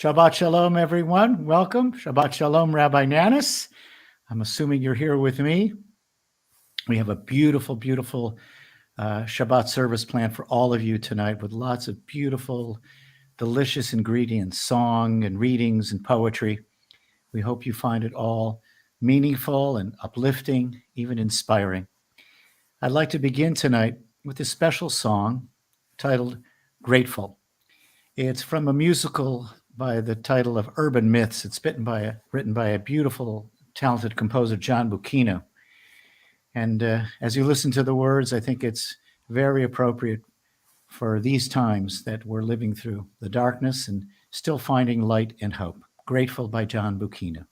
Shabbat Shalom, everyone. Welcome. Shabbat Shalom, Rabbi Nanus. I'm assuming you're here with me. We have a beautiful, beautiful Shabbat service planned for all of you tonight with lots of beautiful, delicious ingredients, song and readings and poetry. We hope you find it all meaningful and uplifting, even inspiring. I'd like to begin tonight with a special song titled Grateful. It's from a musical by the title of Urban Myths. It's written by a beautiful, talented composer, John Bucchino. And as you listen to the words, I think it's very appropriate for these times that we're living through, the darkness and still finding light and hope. Grateful by John Bucchino.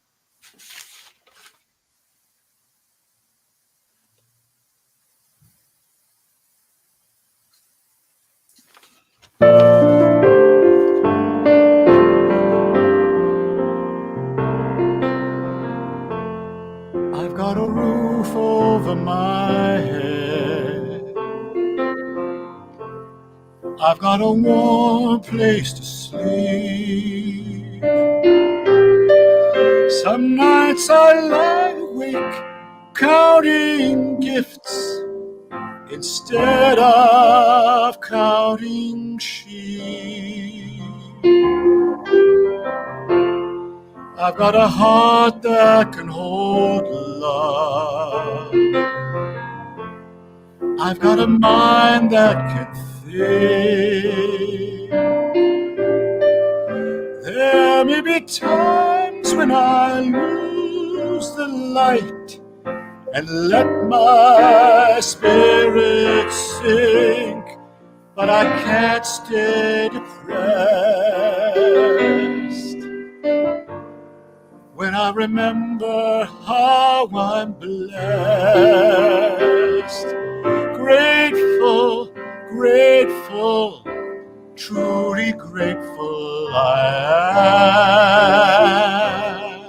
I've got a roof over my head. I've got a warm place to sleep. Some nights I lie awake counting gifts instead of counting sheep. I've got a heart that can hold love. I've got a mind that can think. There may be times when I lose the light and let my spirit sink, but I can't stay depressed when I remember how I'm blessed. Grateful, grateful, truly grateful I am.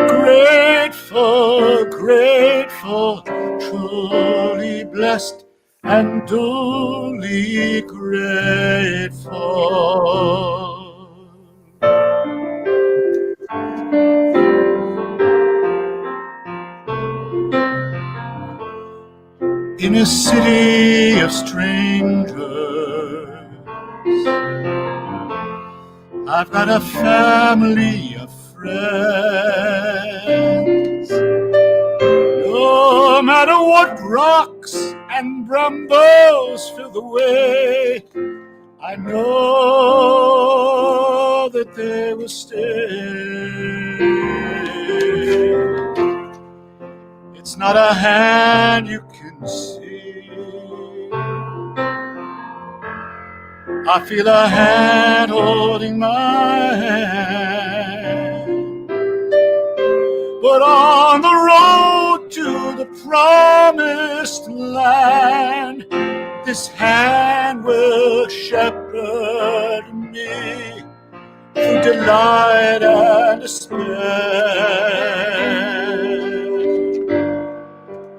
Grateful, grateful, truly blessed and duly grateful. In a city of strangers, I've got a family of friends. No matter what rocks and brambles fill the way, I know that they will stay. It's not a hand you can see. I feel a hand holding my hand. But on the road to the promised land, this hand will shepherd me through delight and despair.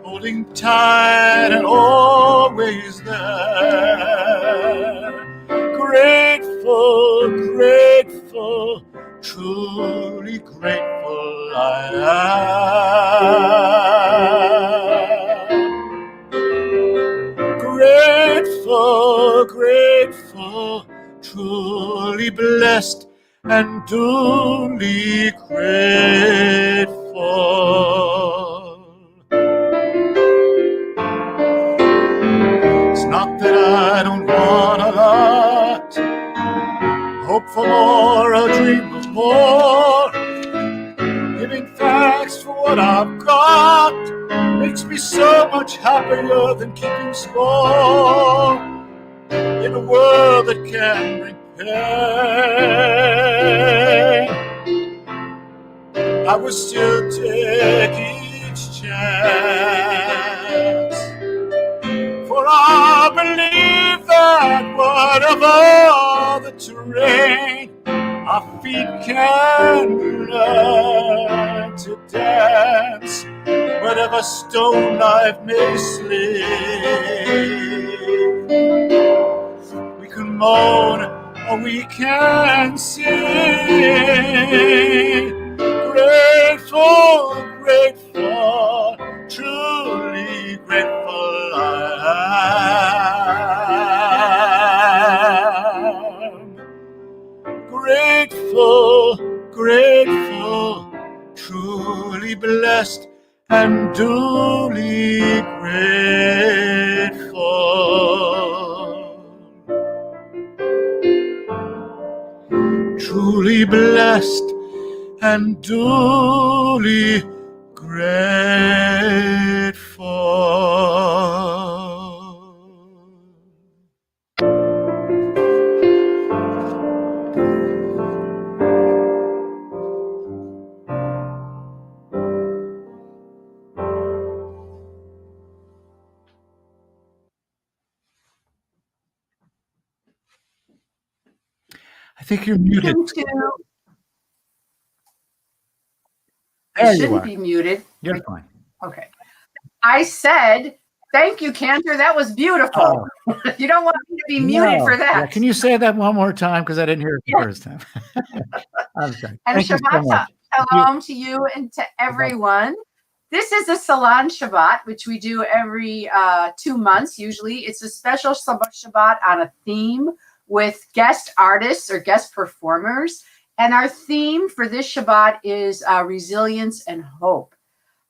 Holding tight and always there. Grateful, grateful, truly grateful I am. Grateful, grateful, truly blessed and duly grateful. It's not that I don't want a lot, hope for more, a dream of more. Giving thanks for what I've got makes me so much happier than keeping score. In a world that can bring pain, I will still take each chance. For I believe that whatever the terrain, our feet can learn to dance. Whatever stone life may slay, we can moan we can sing. Grateful, grateful, truly grateful I am. Grateful, grateful, truly blessed and duly grateful. Truly blessed and duly grateful. I think you're muted. I shouldn't be muted. You're fine. Okay. I said, thank you, Cantor. That was beautiful. Oh. You don't want me to be muted for that. Yeah. Can you say that one more time? Because I didn't hear it the first time. I'm sorry. And Shabbat Shalom to you and to everyone. This is a Salon Shabbat, which we do every 2 months. Usually it's a special Shabbat on a theme with guest artists or guest performers. And our theme for this Shabbat is resilience and hope.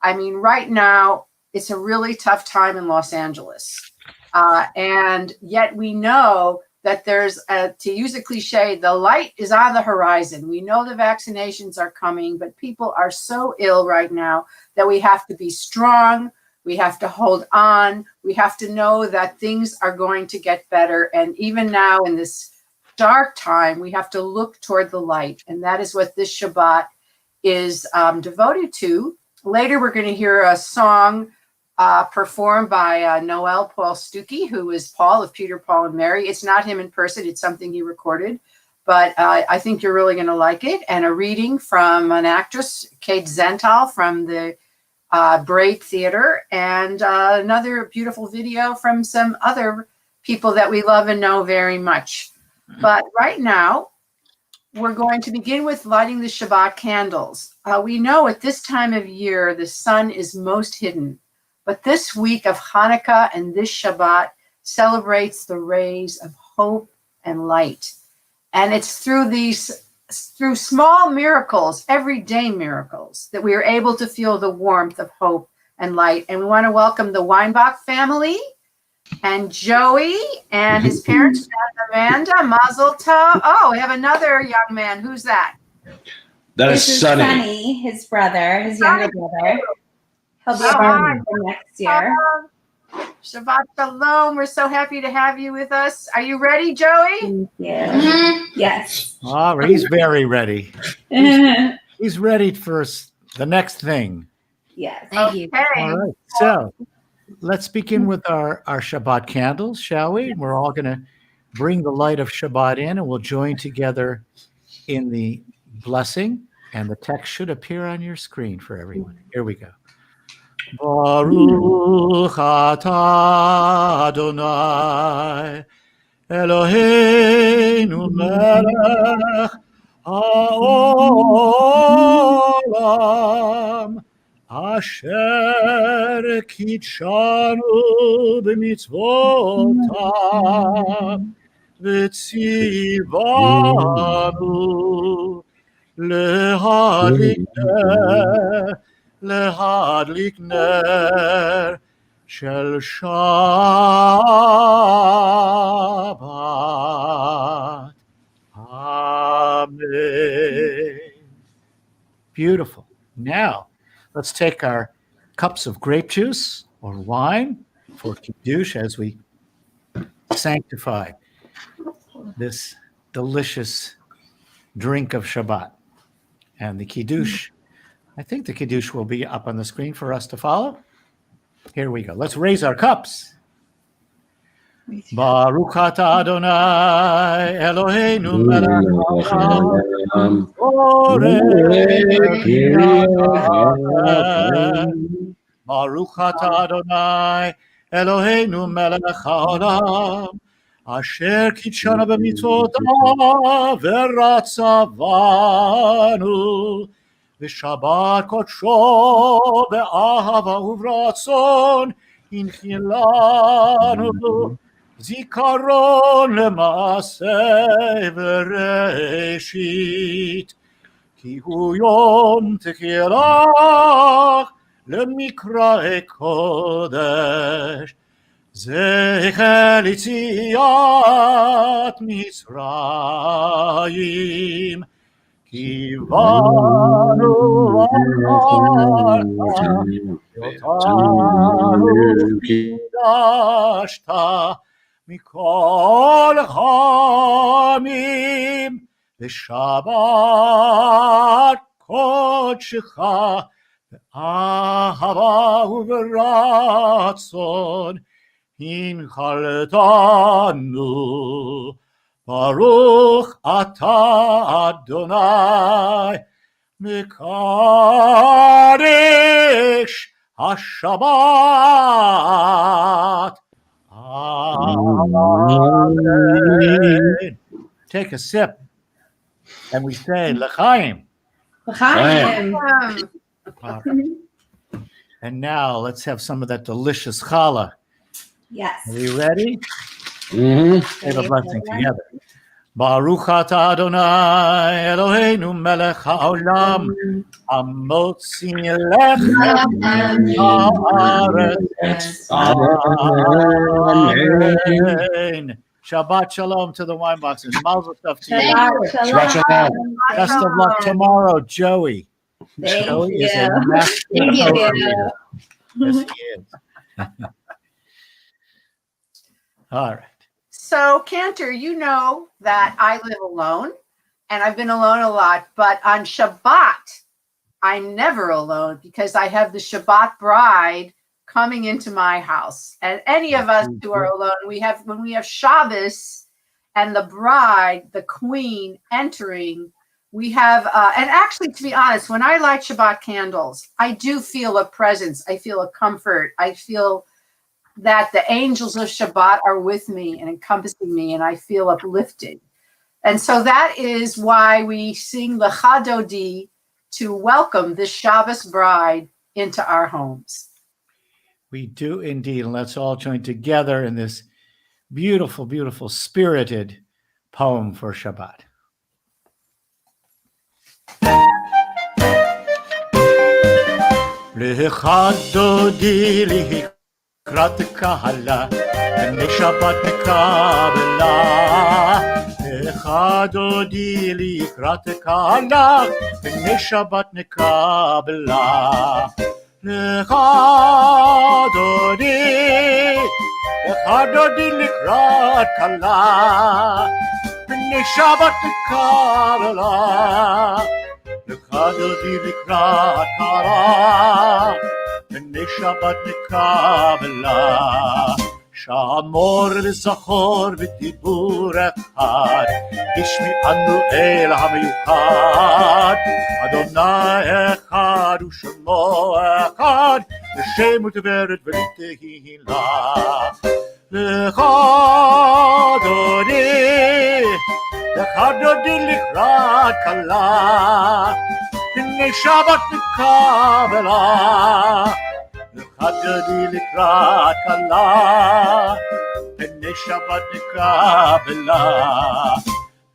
I mean, right now, it's a really tough time in Los Angeles. And yet we know that there's, to use a cliche, the light is on the horizon. We know the vaccinations are coming, but people are so ill right now that we have to be strong. We have to hold on. We have to know that things are going to get better. And even now in this dark time, we have to look toward the light. And that is what this Shabbat is devoted to. Later, we're going to hear a song performed by Noel Paul Stookey, who is Paul of Peter, Paul, and Mary. It's not him in person. It's something he recorded. But I think you're really going to like it. And a reading from an actress, Kate Zental, from the Braid Theater, and another beautiful video from some other people that we love and know very much. But right now, we're going to begin with lighting the Shabbat candles. We know at this time of year, the sun is most hidden. But this week of Hanukkah and this Shabbat celebrates the rays of hope and light. And it's through small miracles, everyday miracles, that we are able to feel the warmth of hope and light. And we want to welcome the Weinbach family and Joey and his parents, Amanda, Mazel Tov. Oh, we have another young man. Who's that? That is Sonny, his brother, his younger brother. He'll be around next year. Shabbat Shalom. We're so happy to have you with us. Are you ready, Joey? Thank you. Mm-hmm. Yes. Oh, he's very ready. He's ready for the next thing. Yes. Thank you. All right. So let's begin with our Shabbat candles, shall we? We're all going to bring the light of Shabbat in, and we'll join together in the blessing. And the text should appear on your screen for everyone. Here we go. Baruch atah Adonai Eloheinu melech haolam asher kitshanu b'mitzvotav v'tzivanu להדליק נר של Shabbat. Amen. Beautiful. Now, let's take our cups of grape juice or wine for Kiddush as we sanctify this delicious drink of Shabbat. And the Kiddush, I think the Kiddush will be up on the screen for us to follow. Here we go. Let's raise our cups. Baruch atah Adonai Eloheinu melech haolam Baruch atah Adonai Eloheinu melech haolam אשר קידשנו במצוותיו ורצה בנו, ושבת קודשו באהבה וברצון הנחילנו, זיכרון למעשה וראשית, כי הוא יום תחילך למקראי קודש, זכר ליציאת מצרים, כי באנו אותנו קידשת מכל העמים, ושבת קודשך באהבה וברצון הנחלתנו. ברוך אתה אדוני מקדש השבת. Amen. Take a sip and we say L'chaim. L'chaim. And now let's have some of that delicious challah. Yes. Are you ready? Have a blessing together. Baruch atah Adonai Eloheinu melech haolam hamotzi lechem haaretz. Amen. Shabbat shalom to the wine boxes. Mazel tov to you. Shabbat shalom. Best of luck tomorrow, Joey. Thank Joey you. is a master Thank you. overeater. Yes, he is. All right. So, Cantor, you know that I live alone, and I've been alone a lot, but on Shabbat, I'm never alone because I have the Shabbat bride coming into my house. And any of us who are alone, when we have Shabbos and the bride, the queen, entering, we have, and actually, to be honest, when I light Shabbat candles, I do feel a presence. I feel a comfort. I feel that the angels of Shabbat are with me and encompassing me, and I feel uplifted. And so that is why we sing the Chadodi to welcome this Shabbos bride into our homes. We do indeed. And let's all join together in this beautiful, beautiful, spirited poem for Shabbat. L'chadodi לקראת קהלה, בני שבת נקבלה. לך דודי לקראת קהלה, בני שבת נקבלה. לך דודי לקראת קהלה, בני שבת נקבלה. לך דודי לקראת קהלה, בני שבת נקבלה. שמור וזכור בדיבור אחד, השמיענו אל המיוחד. אדוני אחד ושמו אחד, לשם ותפארת ולתהילה. לך דודי לקראת כלה, בני שבת נקבלה. לך דודי לקראת כלה, בני שבת נקבלה.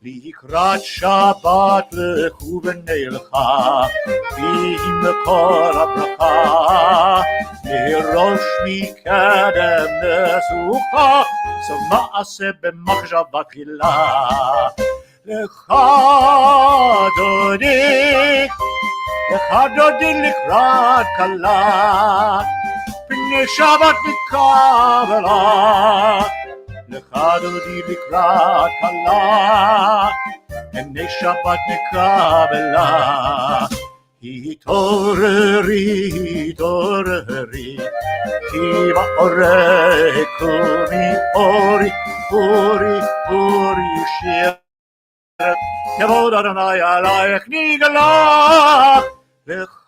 לקראת שבת לכו ונלכה, כי מקור הברכה. מראש מקדם נסוכה, סוף מעשה במחשבה תחילה. לך דודי לקראת כלה, בני שבת נקבלה. לך דודי לקראת כלה, בני שבת נקבלה. התעוררי, התעוררי, כי באורי קומי אורי, אורי, אורי שיר. כבוד אדוני עלייך נגלה. לך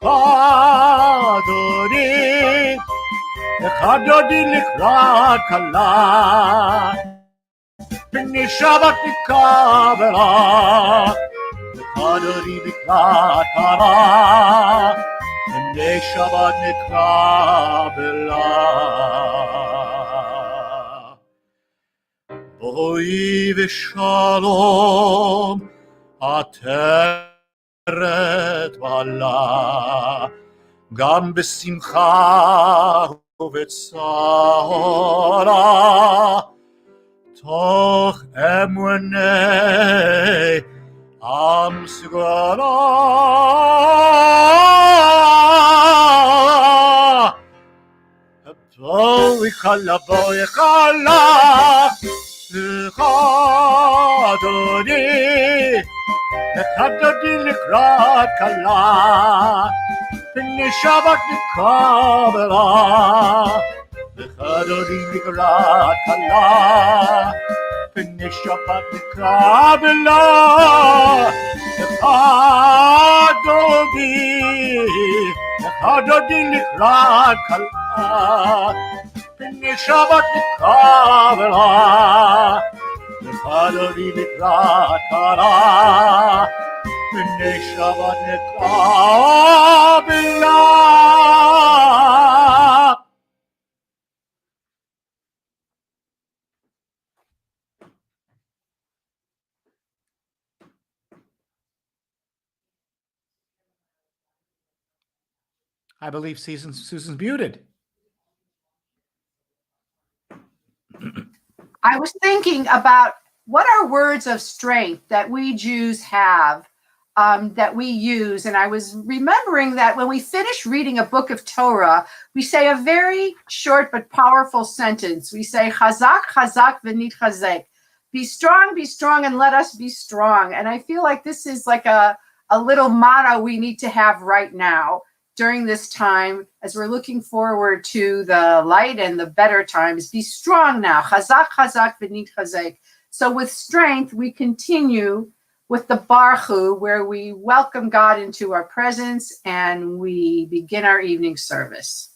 דודי לקראת כלה, פני שבת נקבלה, וחדרי מקלט קרה, פני שבת נקבלה. בואי ושלום, עטרת בעלה, גם בשמחה ובצערה, תוך אמוני עם סגולה. בואי כלה, בואי כלה, לך אדוני, לך אדוני לקראת כלה, פני שבת נקבלה, לך אדוני לקראת כלה, פני שבת נקבלה, לך אדוני לקראת כלה, פני שבת נקבלה, לך אדוני לקראת כלה, פני שבת נקבלה. I believe Susan's muted. I was thinking about what are words of strength that we Jews have, that we use. And I was remembering that when we finish reading a book of Torah, we say a very short but powerful sentence. We say, Chazak, Chazak, v'nit chazek. Be strong, and let us be strong. And I feel like this is like a little motto we need to have right now during this time as we're looking forward to the light and the better times. Be strong now. Chazak, Chazak, v'nit chazek. So with strength, we continue with the Baruch, where we welcome God into our presence and we begin our evening service.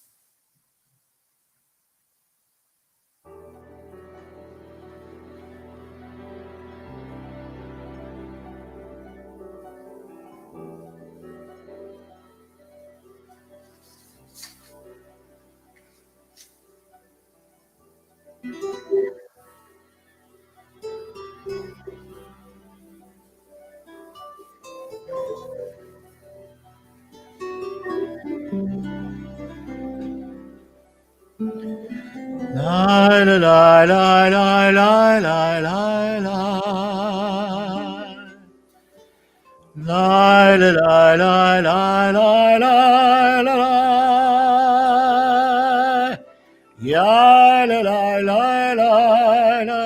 La la la la la la la la la. La la la la la la la la. Ya la la la la la.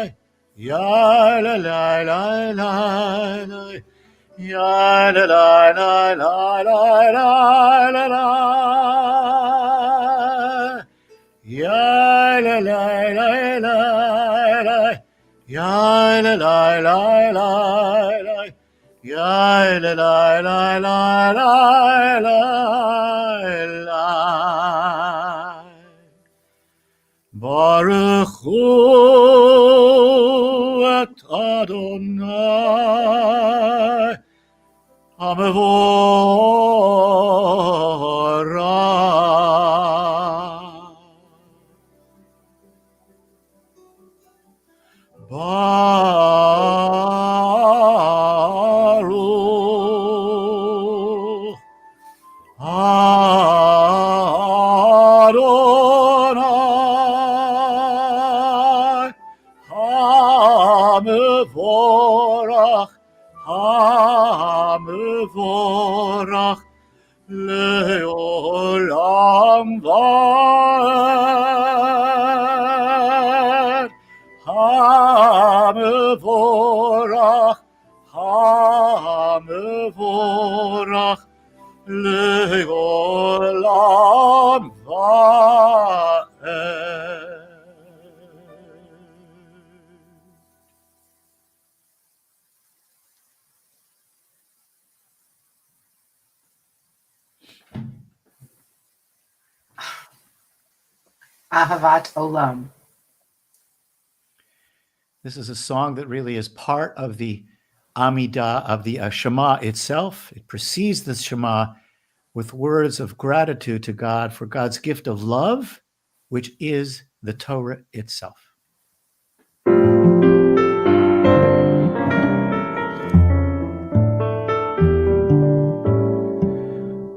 Ya la la la la la. Ya la la la la la la la. Ya la la la la la. Ya la la la la la. Ya la la la la la la. Baruch Hu et Adonai Hamevorach. Baruch Adonai Hamevorach, Hamevorach leolam vaed. Hamevorach, Hamevorach leolam vaed. Ahavat Olam. This is a song that really is part of the Amidah, of the Shema itself. It precedes the Shema with words of gratitude to God for God's gift of love, which is the Torah itself.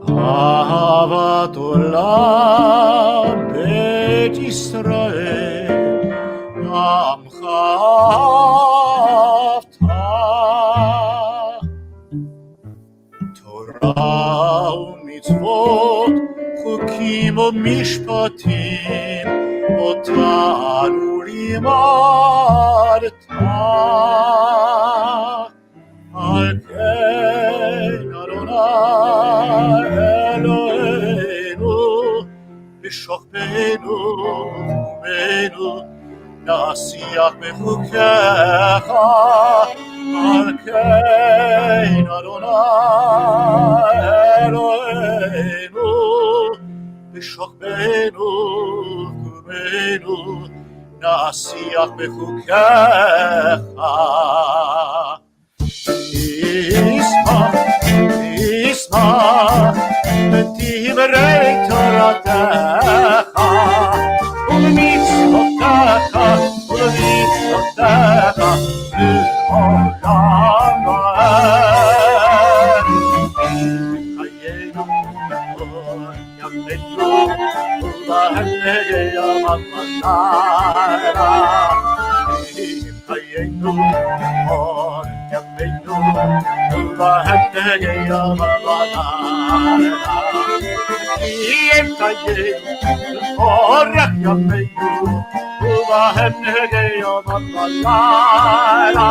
Ahavat olam bet Yisrael Amcha ahavta Torah u'mitzvot chukim u'mishpatim otanu limadta Al ken Adonai Eloheinu b'shokbenu u'menu nasiach b'chukecha Al ken Adonai Eloheinu b'shokbenu u'menu nasiach b'chukecha Yismach v'divrei Toratecha u'mitzvotecha l'olam va'ed Hayenu yameinu u'va'henegei amavanara Hayenu yameinu u'va'henegei amavanara Yem hayenu orach yameinu u'va'henegei amavanara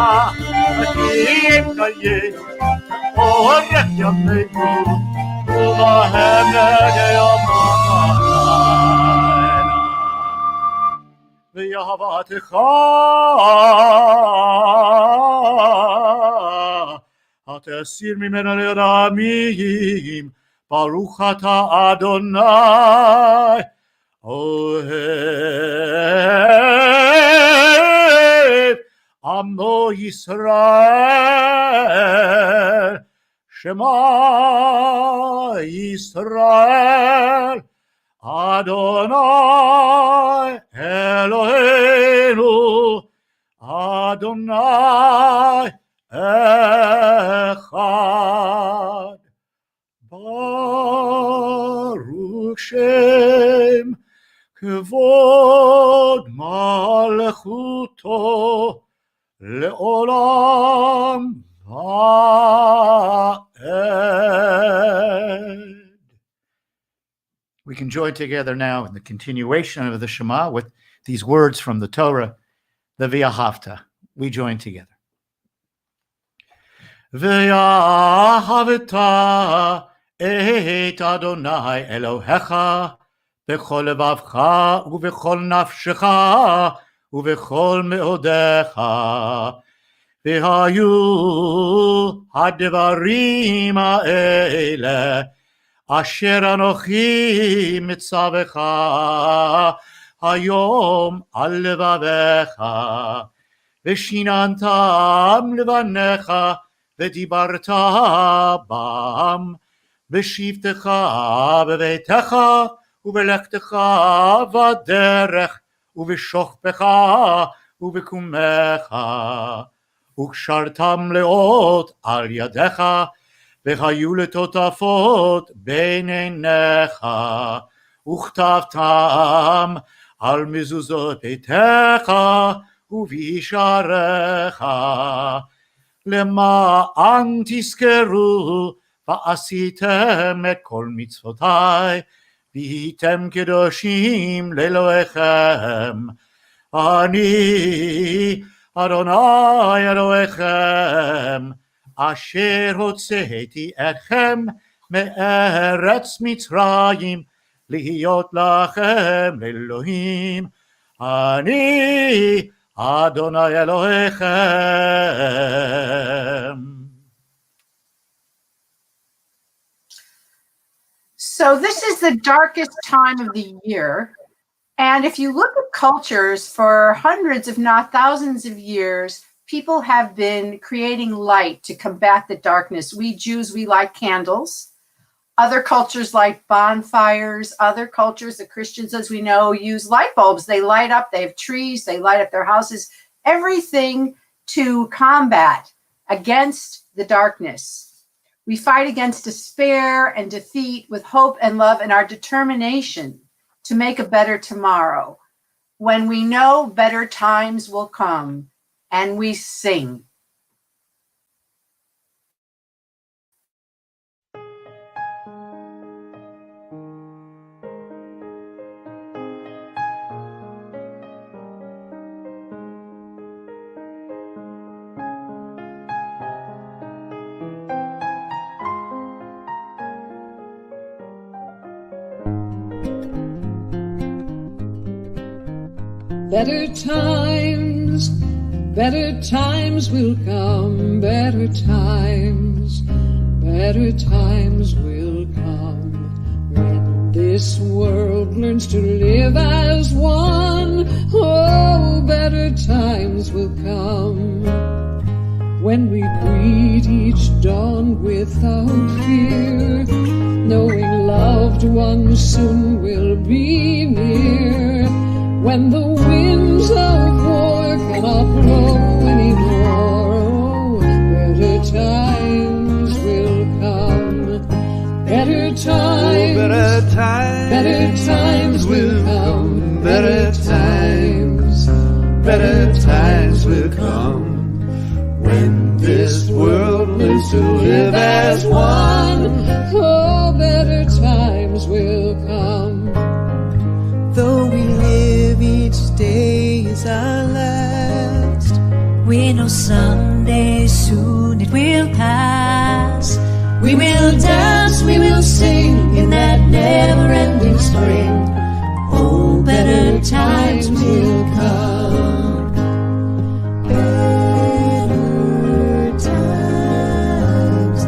Yem hayenu orach yameinu u'va'henegei amavanara V'yahavatecha Atesir mimena le'ramim Baruch ata Adonai Ohev Amno Yisrael Shema Yisrael Adonai Eloheinu Adonai Echad Baruch Shem Kevod Malchuto Le'olam Va'ed. We can join together now in the continuation of the Shema with these words from the Torah, the V'yahavta. We join together. V'yahavta et Adonai Elohecha b'chol levavcha u'b'chol nafshecha u'b'chol me'odecha v'hayu hadvarim ha'ele Asher anochi mitzavecha hayom al levavecha v'shinantam levanecha v'dibarta bam v'shivtecha b'veitecha u'belechtecha v'derech u'v'shochbecha u'v'kumecha u'kshartam leot al yadecha והיו לטוטפות בין עיניך, וכתבתם על מזוזות ביתך ובישעריך, למען תזכרו ועשיתם את כל מצוותיי, והייתם קדושים לאלוהיכם. אני אדוני אלוהיכם, אשר הוצאתי אתכם מארץ מצרים להיות לכם לאלוהים. אני אדוני אלוהיכם. So this is the darkest time of the year, And if you look at cultures for hundreds, if not thousands of years, people have been creating light to combat the darkness. We Jews, we light candles. Other cultures light bonfires. Other cultures, the Christians, as we know, use light bulbs. They light up, they have trees, they light up their houses, everything to combat against the darkness. We fight against despair and defeat with hope and love and our determination to make a better tomorrow, when we know better times will come, and we sing. Better times will come, better times will come, when this world learns to live as one. Oh, better times will come, when we greet each dawn without fear, knowing loved ones soon will be near. When the winds of war cannot blow anymore, oh, better times will come. Better times will come. Better times will come. When this world learns to live as one, oh, better times will come. Though we live each day is our last, we know someday soon it will pass. We will dance, we will sing in that never-ending spring. Oh, better times will come. Better times,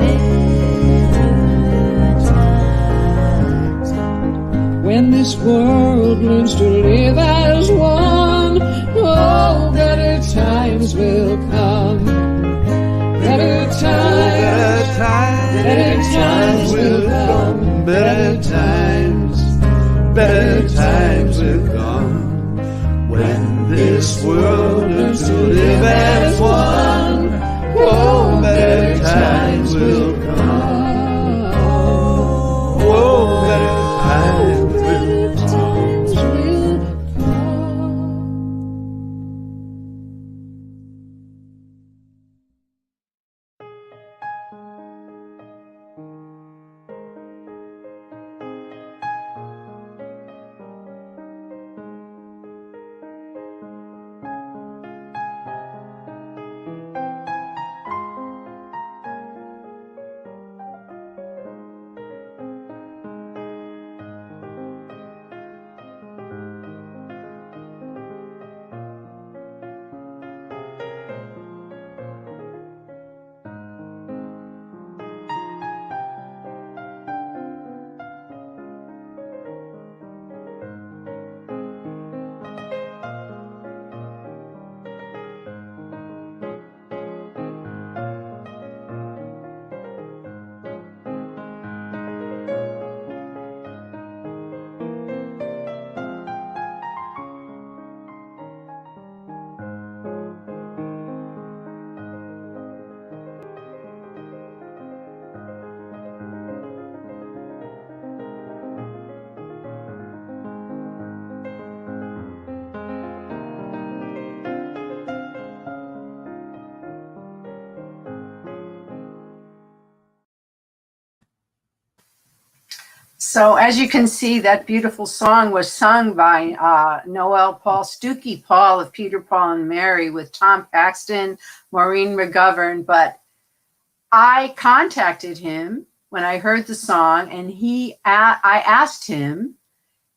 better times. When this world learns to live as one, oh, better times will come. Better times will come. Better times will come. When this world learns to live as one, oh, better times will come. Oh, better times. So as you can see, that beautiful song was sung by Noel Paul Stookey, Paul of Peter, Paul, and Mary, with Tom Paxton, Maureen McGovern. But I contacted him when I heard the song, and I asked him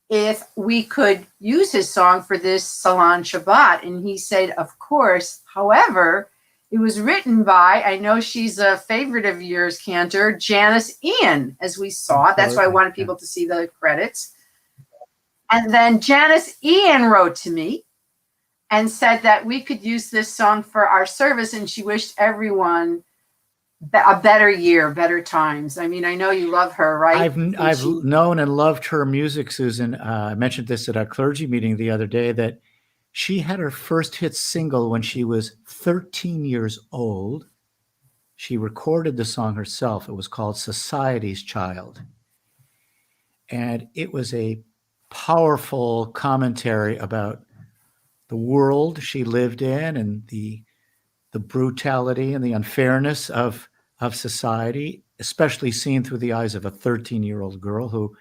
if we could use his song for this Salon Shabbat, and he said, of course. However, it was written by, I know she's a favorite of yours, Cantor, Janice Ian, as we saw. That's why I wanted people to see the credits. And then Janice Ian wrote to me and said that we could use this song for our service, and she wished everyone a better year, better times. I mean, I know you love her, right? I've known and loved her music, Susan. I mentioned this at our clergy meeting the other day, that she had her first hit single when she was 13 years old. She recorded the song herself. It was called Society's Child. And it was a powerful commentary about the world she lived in and the brutality and the unfairness of society, especially seen through the eyes of a 13-year-old girl who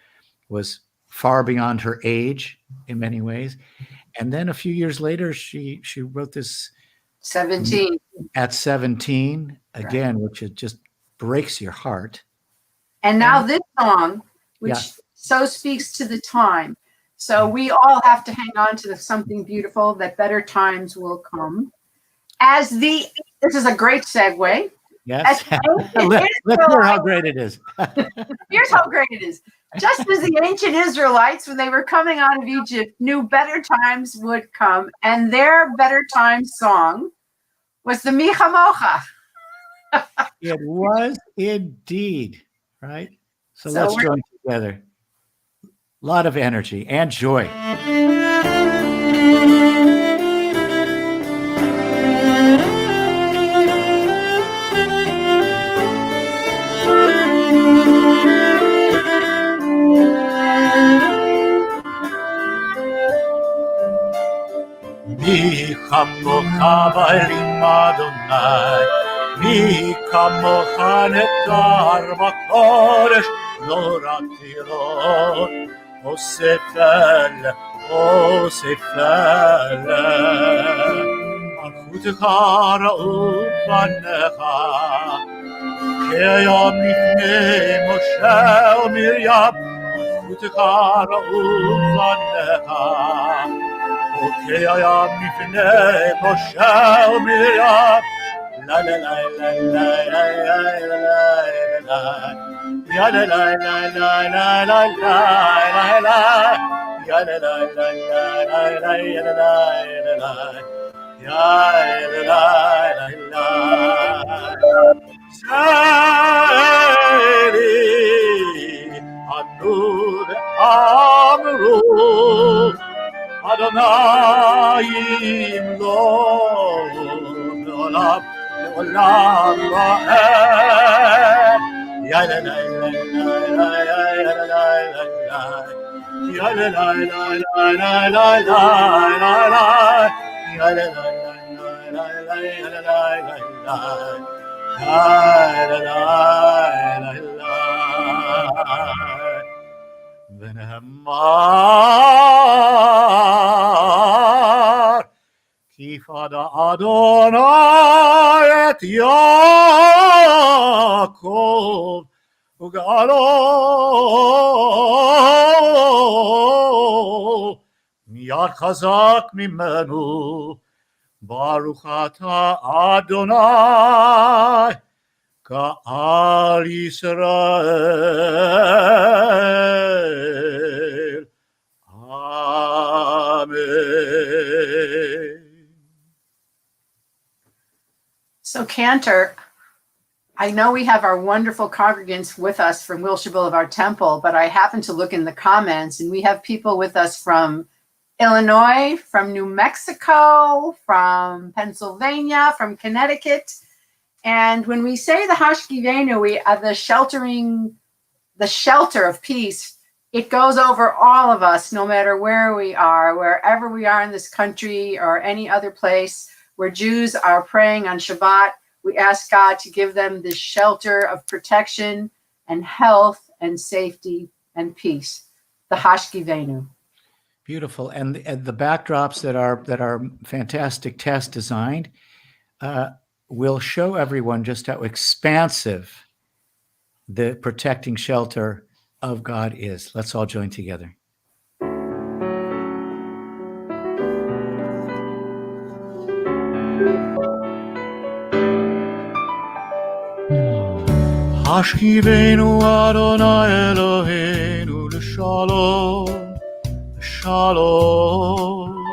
was far beyond her age in many ways. And then a few years later, she wrote this 17. At 17, again, which it just breaks your heart. And now this song, which so speaks to the time. So we all have to hang on to something beautiful, that better times will come. This is a great segue. Yes. Let's hear how great it is. Here's how great it is. Just as the ancient Israelites, when they were coming out of Egypt, knew better times would come, and their better times song was the Mi Chamocha. It was indeed, right? So let's join together. A lot of energy and joy. Mi chamocha b'elim Adonai, mi chamocha netar b'kodesh lo rak tirot, osefel, malchutecha ra'u panecha, k'ayam lifnei Moshe u'Miriam, malchutecha ra'u panecha. Okay, I am Nifnei Moshe u'Miriam. La la la la la la la la. Ya la la la la la la la la. Ya la la la la la la la. Ya la la la la. Seli Anud Amru. Adonai lo olam olam va'ed. Ya la la la la la la. Ya la la la la la la la. Ya la la la la la la la. V'nehemar kifada Adonai et Yaakov ugalo miyad chazak mimenu baruch ata Adonai Ka'al Yisrael. Amen. So, Cantor, I know we have our wonderful congregants with us from Wilshire Boulevard Temple, but I happened to look in the comments, and we have people with us from Illinois, from New Mexico, from Pennsylvania, from Connecticut. And when we say the Hashkivenu, we are the shelter of peace. It goes over all of us, no matter where we are, wherever we are in this country or any other place where Jews are praying on Shabbat. We ask God to give them this shelter of protection and health and safety and peace. The Hashkivenu. Beautiful, and the backdrops that are fantastic test designed. Will show everyone just how expansive the protecting shelter of God is. Let's all join together. Hashkivenu Adonai Eloheinu l'shalom, שלום,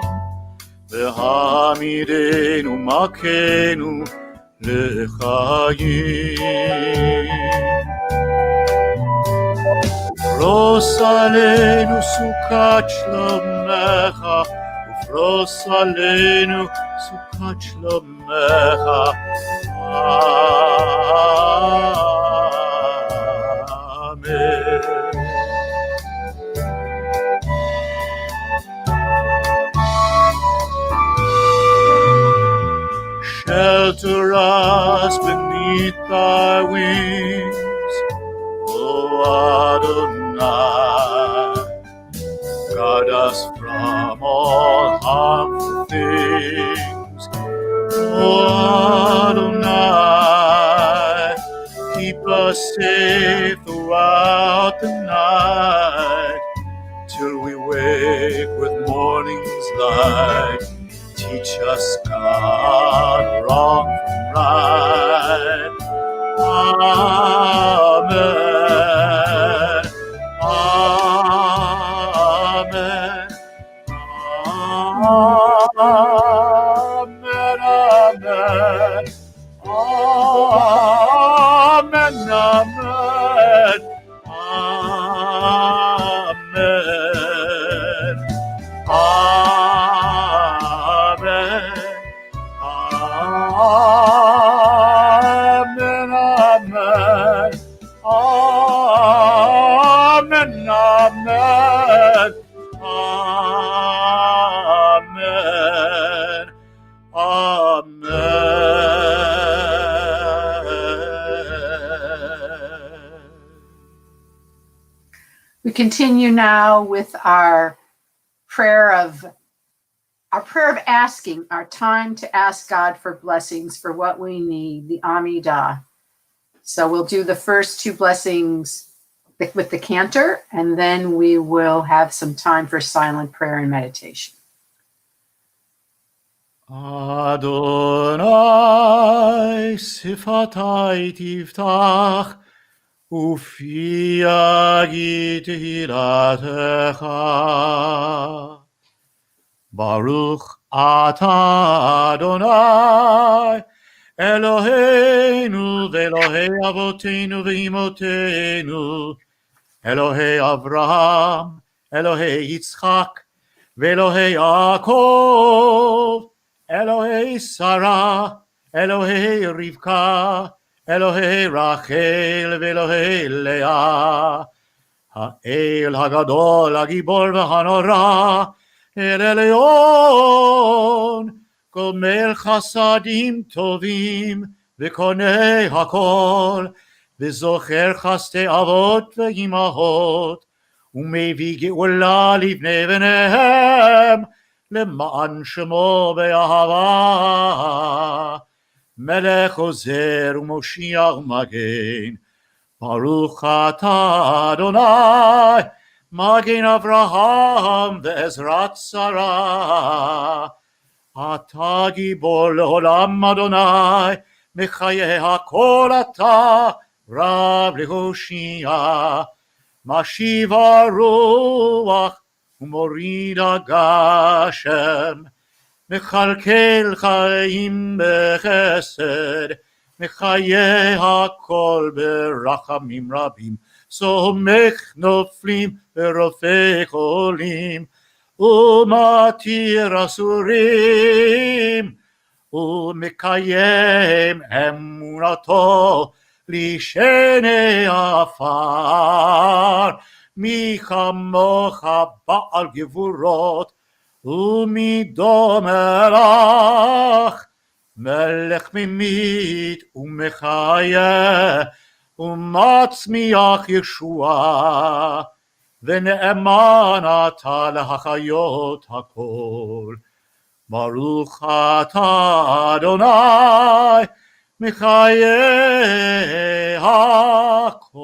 והעמידנו מכנו לחיים. פרוס עלינו סוכת שלומך, ופרוס עלינו סוכת שלומך. אמן. Shelter us beneath thy wings, O Adonai. Guard us from all harmful things, O Adonai. Keep us safe throughout the night, till we wake with morning's light. Teach us, God, wrong from right. Amen. Amen. Amen. Amen. Amen. Amen. Amen. Amen. Amen. Amen. Amen. Amen. Amen. Amen. We continue now with our prayer of asking, our time to ask God for blessings for what we need, the Amidah. So we'll do the first two blessings with the cantor, and then we will have some time for silent prayer and meditation. Adonai sifatai tiftach ufi yagi tehillatcha. Baruch atah Adonai Eloheinu ve'Elohei avoteinu ve'imotenu, Elohei Avraham, Elohei Yitzchak, ve'Elohei Yaakov, Elohei Sarah, Elohei Rivka, Elohei Rachel, ve'Elohei Leah, Ha'el Hagadol, Hagibor v'Hanora, El Elyon, גומל חסדים טובים וקונה הכל, וזוכר חסדי אבות ואימהות, ומביא גאולה לבני בניהם, למען שמו באהבה. מלך עוזר ומושיע ומגן, ברוך אתה אדוני, מגן אברהם ועזרת שרה. אתה גיבור לעולם אדוני, מחיי הכל אתה רב להושיע. משיב הרוח ומוריד הגשם, מכלכל חיים בחסד, מחיי הכל ברחמים רבים. סומך נופלים ורופא חולים, ומתיר אסורים, ומקיים אמונתו לשני עפר. מי כמוך בעל גבורות, ומי דומה לך, מלך ממית ומחיה, ומצמיח ישועה. ונאמן אתה להחיות הכל. ברוך אתה אדוני, מחיי הכל.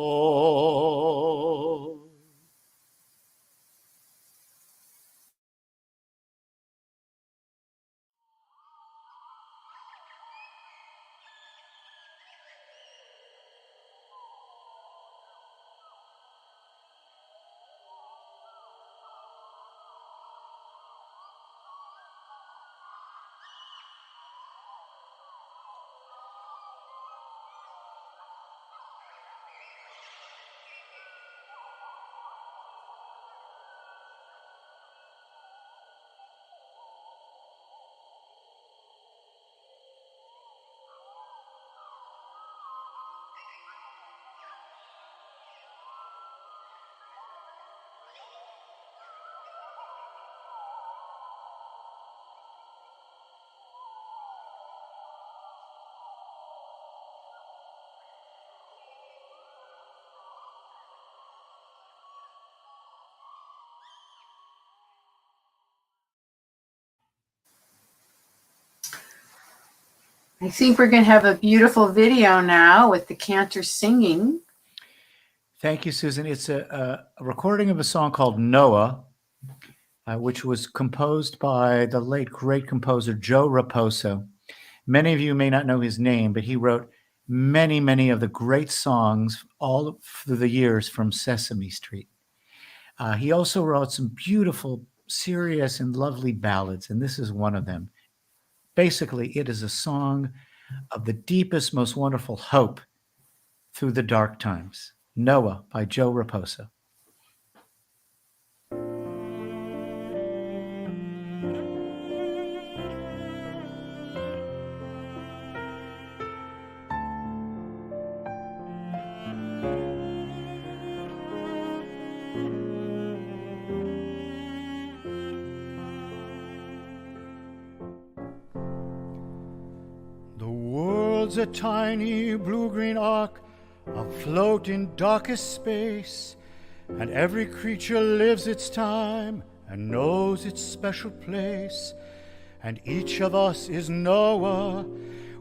I think we're going to have a beautiful video now with the Cantors singing. Thank you, Susan. It's a recording of a song called Noah, which was composed by the late great composer Joe Raposo. Many of you may not know his name, but he wrote many, many of the great songs all through the years from Sesame Street. He also wrote some beautiful, serious, and lovely ballads, and this is one of them. Basically, it is a song of the deepest, most wonderful hope through the dark times. Noah by Joe Raposo. A tiny blue-green ark afloat in darkest space, and every creature lives its time and knows its special place, and each of us is Noah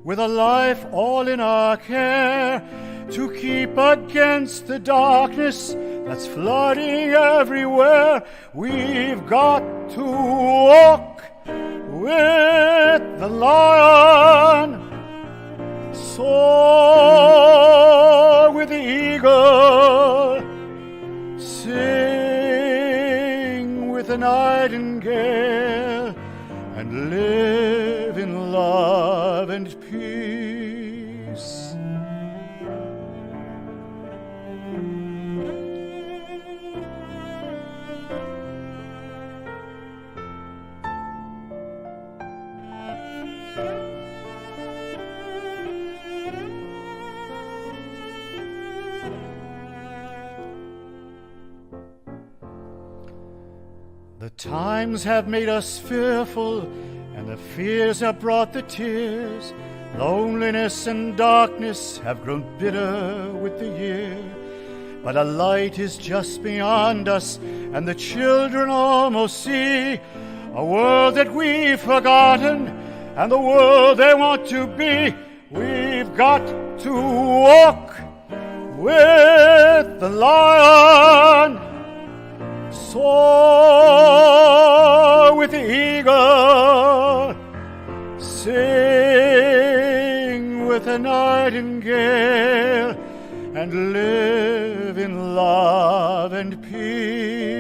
with a life all in our care to keep against the darkness that's flooding everywhere. We've got to walk with the lion, soar with the eagle, sing with the nightingale, and live in love and peace. The times have made us fearful, and the fears have brought the tears. Loneliness and darkness have grown bitter with the year. But a light is just beyond us, and the children almost see a world that we've forgotten, and the world they want to be. We've got to walk with the lion, soar with the eagle, sing with the nightingale, and live in love and peace.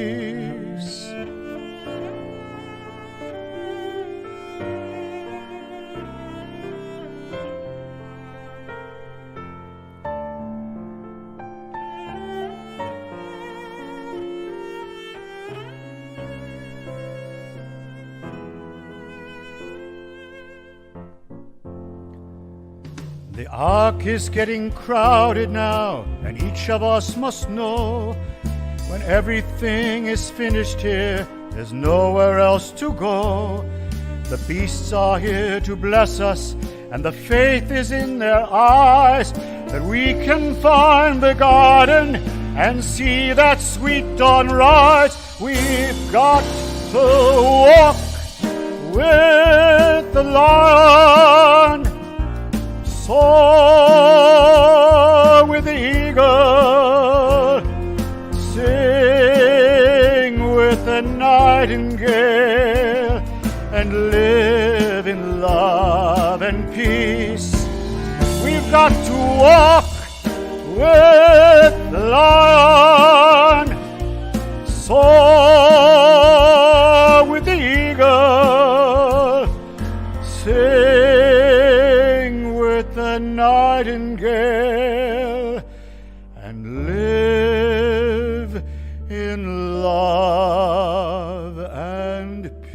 The ark is getting crowded now, and each of us must know, when everything is finished here, there's nowhere else to go. The beasts are here to bless us, and the faith is in their eyes, that we can find the garden and see that sweet dawn rise. We've got to walk with the lion, soar with the eagle, sing with the nightingale, and live in love and peace. We've got to walk with the lion, soar with the eagle, sing with the nightingale, and live in love and peace.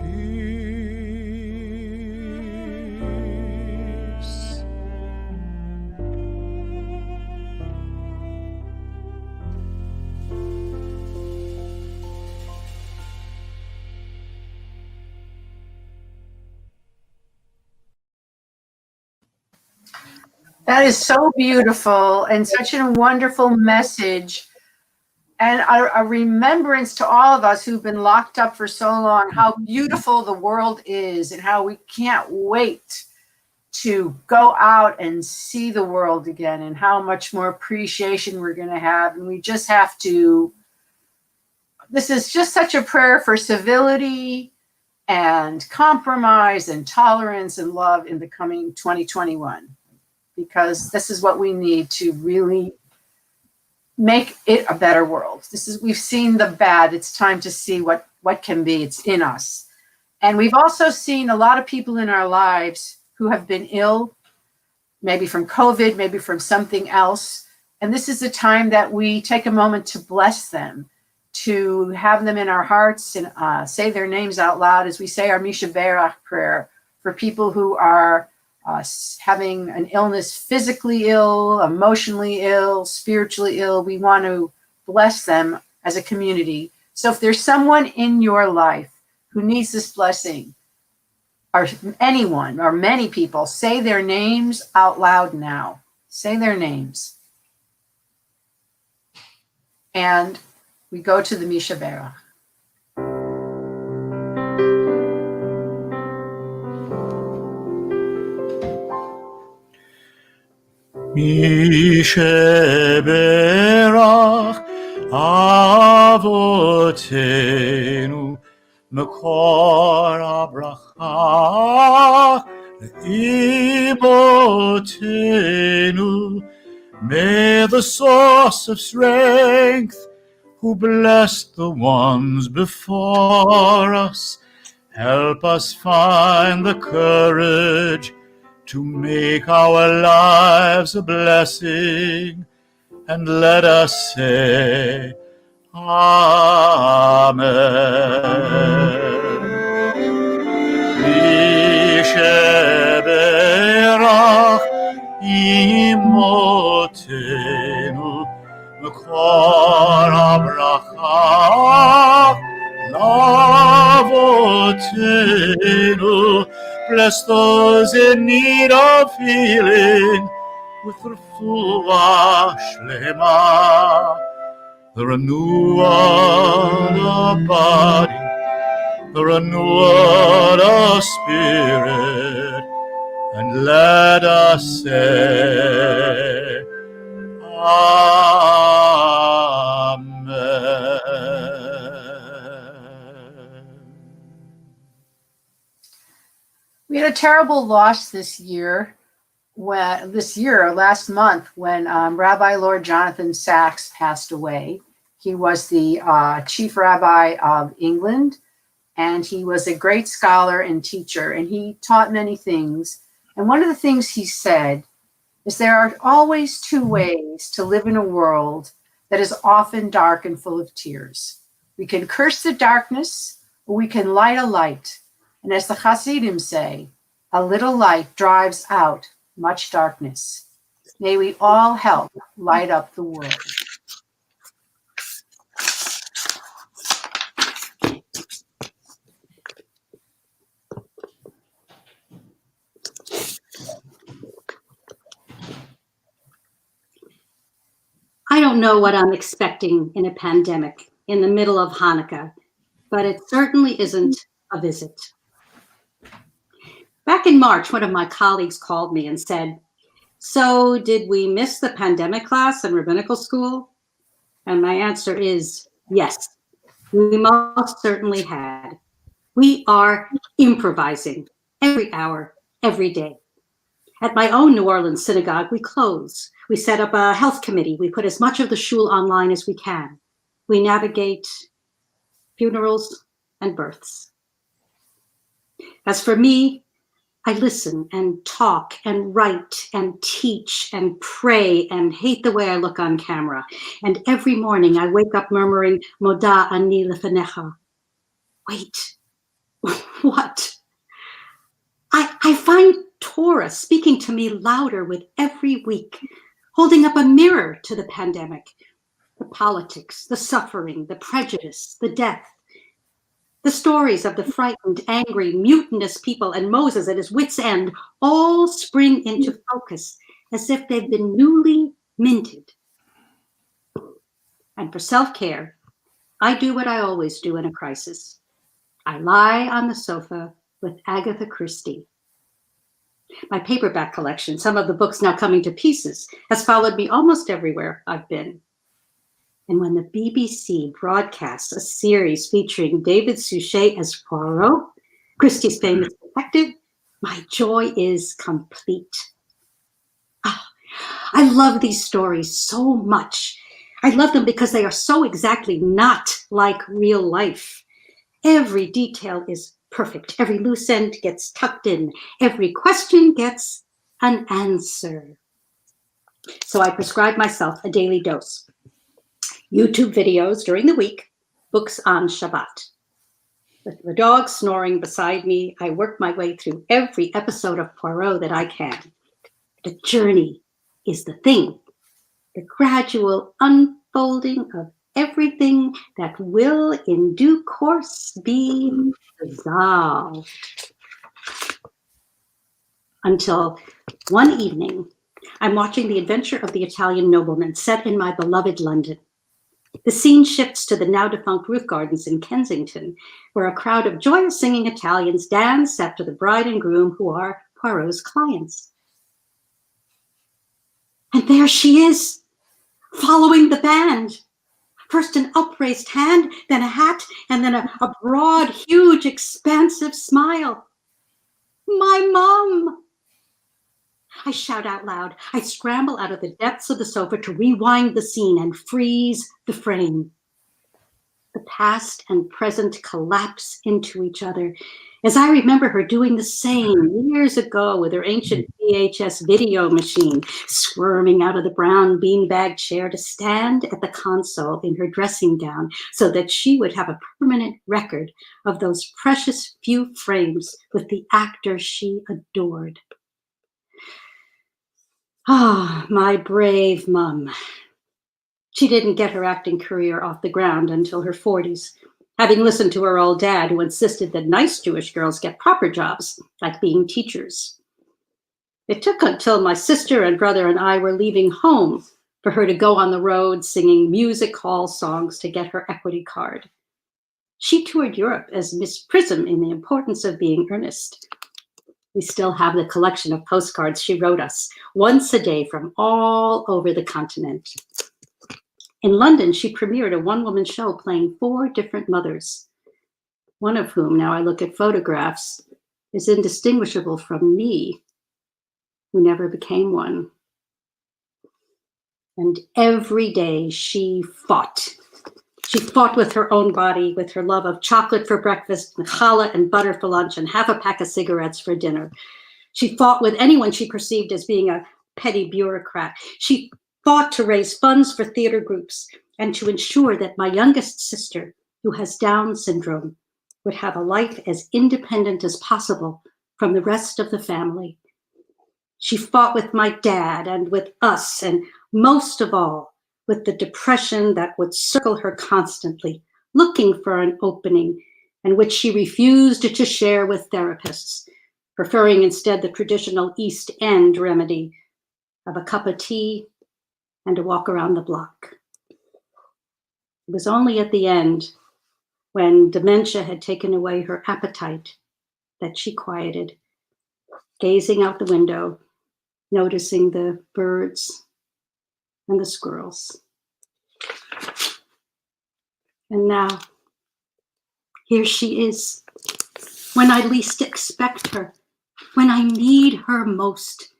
That is so beautiful and such a wonderful message, and a remembrance to all of us who've been locked up for so long, how beautiful the world is and how we can't wait to go out and see the world again, and how much more appreciation we're going to have. And we just have to, this is just such a prayer for civility and compromise and tolerance and love in the coming 2021, because this is what we need to really make it a better world. We've seen the bad. It's time to see what can be. It's in us. And we've also seen a lot of people in our lives who have been ill, maybe from COVID, maybe from something else. And this is a time that we take a moment to bless them, to have them in our hearts and say their names out loud as we say our Misha Berach prayer for people who are having an illness, physically ill, emotionally ill, spiritually ill. We want to bless them as a community. So if there's someone in your life who needs this blessing, or anyone or many people, say their names out loud now. Say their names. And we go to the Misha Berach. Misha Berach Avotenu Mekor HaBracha Le'imotenu. May the source of strength, who blessed the ones before us, help us find the courage to make our lives a blessing, and let us say, Amen. Misha Berach Imotenu Mekor HaBracha Lavotenu. Bless those in need of healing with refuah shlema, the renewal of body, the renewal of spirit, and let us say, Amen. We had a terrible loss last month, when Rabbi Lord Jonathan Sachs passed away. He was the chief rabbi of England, and he was a great scholar and teacher, and he taught many things. And one of the things he said is there are always two ways to live in a world that is often dark and full of tears. We can curse the darkness, or we can light a light. And as the Hasidim say, a little light drives out much darkness. May we all help light up the world. I don't know what I'm expecting in a pandemic in the middle of Hanukkah, but it certainly isn't a visit. Back in March, one of my colleagues called me and said, "So did we miss the pandemic class in rabbinical school?" And my answer is yes, we most certainly had. We are improvising every hour, every day. At my own New Orleans synagogue, we close. We set up a health committee. We put as much of the shul online as we can. We navigate funerals and births. As for me, I listen and talk and write and teach and pray and hate the way I look on camera. And every morning I wake up murmuring, Moda ani lefanecha. Wait, what? I find Torah speaking to me louder with every week, holding up a mirror to the pandemic, the politics, the suffering, the prejudice, the death, the stories of the frightened, angry, mutinous people and Moses at his wit's end all spring into focus as if they've been newly minted. And for self-care, I do what I always do in a crisis. I lie on the sofa with Agatha Christie. My paperback collection, some of the books now coming to pieces, has followed me almost everywhere I've been. And when the BBC broadcasts a series featuring David Suchet as Poirot, Christie's famous detective, my joy is complete. I love these stories so much. I love them because they are so exactly not like real life. Every detail is perfect. Every loose end gets tucked in. Every question gets an answer. So I prescribe myself a daily dose. YouTube videos during the week, books on Shabbat. With the dog snoring beside me, I work my way through every episode of Poirot that I can. The journey is the thing, the gradual unfolding of everything that will in due course be resolved. Until one evening, I'm watching The Adventure of the Italian Nobleman set in my beloved London. The scene shifts to the now-defunct roof gardens in Kensington, where a crowd of joyous singing Italians dance after the bride and groom who are Poirot's clients. And there she is, following the band. First an upraised hand, then a hat, and then a broad, huge, expansive smile. My mom! I shout out loud. I scramble out of the depths of the sofa to rewind the scene and freeze the frame. The past and present collapse into each other as I remember her doing the same years ago with her ancient VHS video machine, squirming out of the brown beanbag chair to stand at the console in her dressing gown so that she would have a permanent record of those precious few frames with the actor she adored. Ah, my brave mum. She didn't get her acting career off the ground until her 40s, having listened to her old dad who insisted that nice Jewish girls get proper jobs, like being teachers. It took until my sister and brother and I were leaving home for her to go on the road singing music hall songs to get her equity card. She toured Europe as Miss Prism in The Importance of Being Earnest. We still have the collection of postcards she wrote us once a day from all over the continent. In London, she premiered a one-woman show playing 4 different mothers, one of whom, now I look at photographs, is indistinguishable from me, who never became one. And every day she fought. She fought with her own body, with her love of chocolate for breakfast, and challah and butter for lunch, and half a pack of cigarettes for dinner. She fought with anyone she perceived as being a petty bureaucrat. She fought to raise funds for theater groups and to ensure that my youngest sister, who has Down syndrome, would have a life as independent as possible from the rest of the family. She fought with my dad and with us, and most of all, with the depression that would circle her constantly, looking for an opening, and which she refused to share with therapists, preferring instead the traditional East End remedy of a cup of tea and a walk around the block. It was only at the end, when dementia had taken away her appetite, that she quieted, gazing out the window, noticing the birds and the squirrels. And now, here she is, when I least expect her, when I need her most,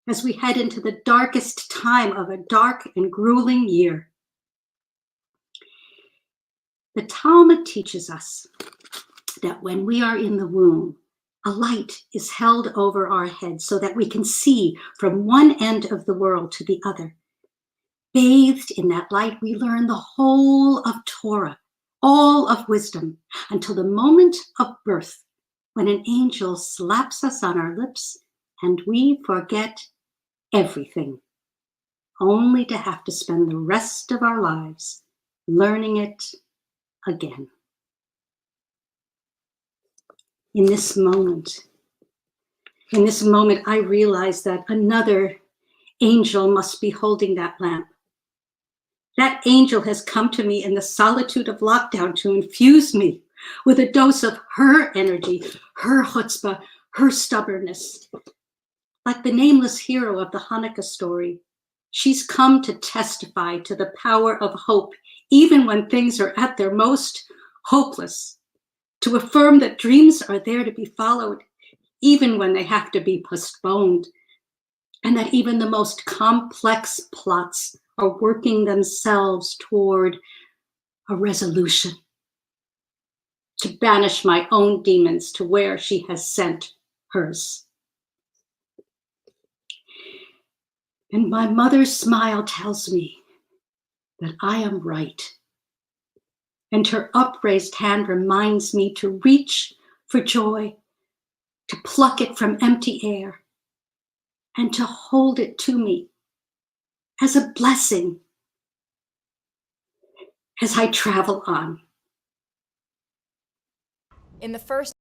as we head into the darkest time of a dark and grueling year. The Talmud teaches us that when we are in the womb, a light is held over our heads so that we can see from one end of the world to the other. Bathed in that light, we learn the whole of Torah, all of wisdom, until the moment of birth, when an angel slaps us on our lips and we forget everything, only to have to spend the rest of our lives learning it again. In this moment, I realize that another angel must be holding that lamp. That angel has come to me in the solitude of lockdown to infuse me with a dose of her energy, her chutzpah, her stubbornness. Like the nameless hero of the Hanukkah story, she's come to testify to the power of hope, even when things are at their most hopeless, to affirm that dreams are there to be followed, even when they have to be postponed, and that even the most complex plots are working themselves toward a resolution. To banish my own demons to where she has sent hers. And my mother's smile tells me that I am right. And her upraised hand reminds me to reach for joy, to pluck it from empty air, and to hold it to me as a blessing as I travel on. In the first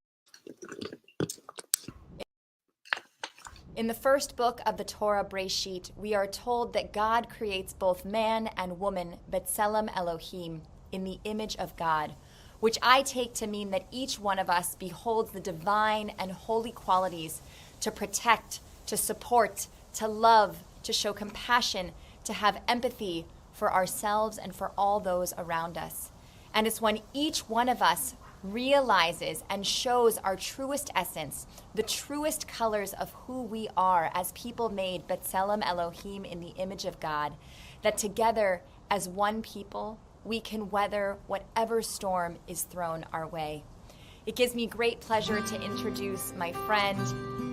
book of the Torah, Braid, we are told that God creates both man and woman, B'Tselem Elohim, in the image of God, which I take to mean that each one of us beholds the divine and holy qualities to protect, to support, to love, to show compassion, to have empathy for ourselves and for all those around us. And it's when each one of us realizes and shows our truest essence, the truest colors of who we are as people made B'Tselem Elohim in the image of God, that together as one people, we can weather whatever storm is thrown our way. It gives me great pleasure to introduce my friend,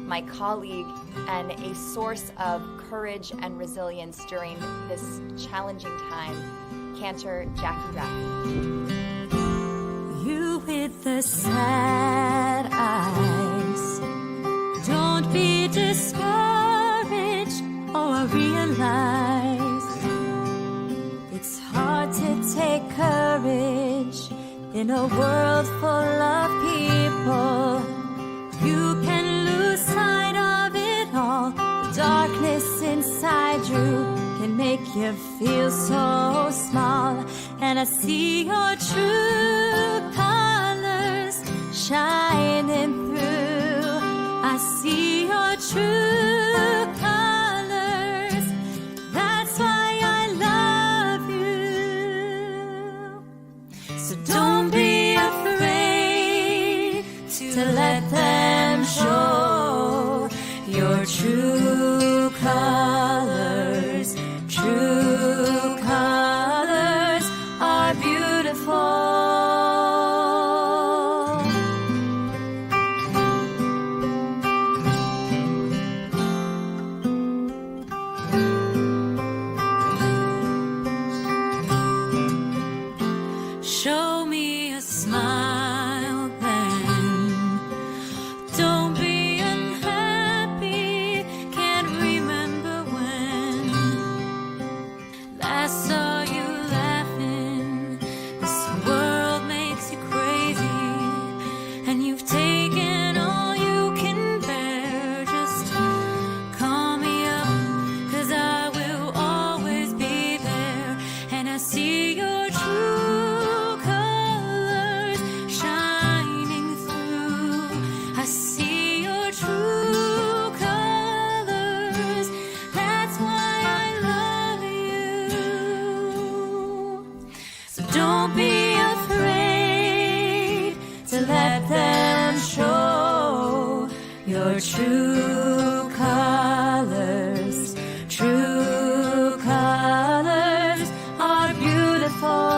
my colleague, and a source of courage and resilience during this challenging time, Cantor Jackie Rafii. You with the sad eyes, don't be discouraged or realize it's hard to take courage in a world full of people. You can lose sight of it all. The darkness inside you can make you feel so small. And I see your true colors shining through. I see your true colors. That's why I love you. So don't be afraid to let them show your true colors. True colors are beautiful. Show me a smile then. Don't be unhappy. Can't remember when last saw you laughing. This world makes you crazy, and you've taken all you can bear. Just call me up, 'cause I will always be there. And I see your true colors shining through. I see your true colors. That's why I love you. So don't be afraid to let them show your true colors. True colors are beautiful.